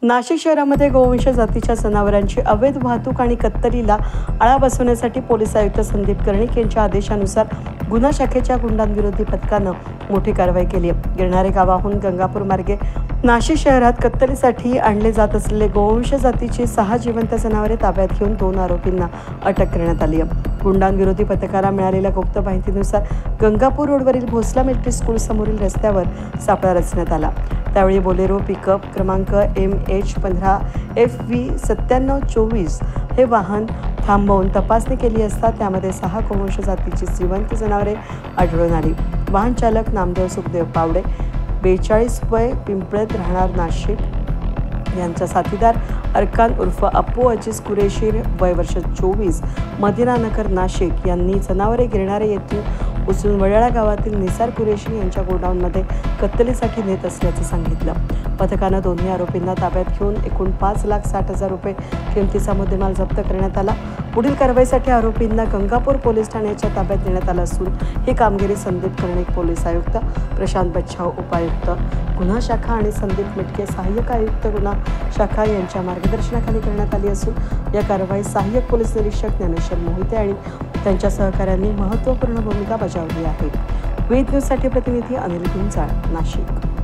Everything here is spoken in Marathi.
नाशिक शहरामध्ये गोवंश जातीच्या जनावरांची अवैध वाहतूक आणि कत्तलीला आळा बसवण्यासाठी पोलीस आयुक्त संदीप कर्णिक यांच्या आदेशानुसार गुन्हा शाखेच्या गुंडांविरोधी पथकानं मोठी कारवाई केली आहे। गिरणारे गावाहून गंगापूर मार्गे नाशिक शहरात कत्तलीसाठी आणले जात असलेले गोवंश जातीची 6 जिवंत जनावरे ताब्यात घेऊन 2 आरोपींना अटक करण्यात आली आहे। गुंडांविरोधी पथकाला मिळालेल्या गुप्त माहितीनुसार गंगापूर रोडवरील भोसला मिलिटरी स्कूल समोरील रस्त्यावर सापळा रचण्यात आला। त्यावेळी बोलेरो पिकअप क्रमांक MH15FV 9724 हे वाहन थांबवून तपासणी केली असता त्यामध्ये 6 गोवंश जातीची जिवंत जनावरे आढळून आली। वाहन चालक नामदेव सुखदेव पावडे 42 वय, पिंपळत, राहणार नाशिक यांचा साथीदार अरकान उर्फ अप्पू अजीज कुरेशी वय वर्ष 24, मदिना नगर नाशिक यांनी जनावरे गिरणारे येथून उचलून वडाळा गावातील निसार कुरेशी यांच्या गोडाऊनमध्ये कत्तलीसाठी नेत असल्याचं सांगितलं। पथकानं दोन्ही आरोपींना ताब्यात घेऊन एकूण 5,60,000 रुपये किमतीचा मुद्देमाल जप्त करण्यात आला। पुढील कारवाईसाठी आरोपींना गंगापूर पोलीस ठाण्याच्या ताब्यात देण्यात आलं असून ही कामगिरी संदीप कर्णिक पोलीस आयुक्त, प्रशांत बच्छाव उपायुक्त गुन्हा शाखा आणि संदीप मिटके सहाय्यक आयुक्त गुन्हा शाखा यांच्या मार्गदर्शनाखाली करण्यात आली असून या कारवाईत सहाय्यक पोलीस निरीक्षक ज्ञानेश्वर मोहिते आणि त्यांच्या सहकाऱ्यांनी महत्त्वपूर्ण भूमिका बजावली आहे। वेद न्यूजसाठी प्रतिनिधी अनिल गुंजाळ, नाशिक।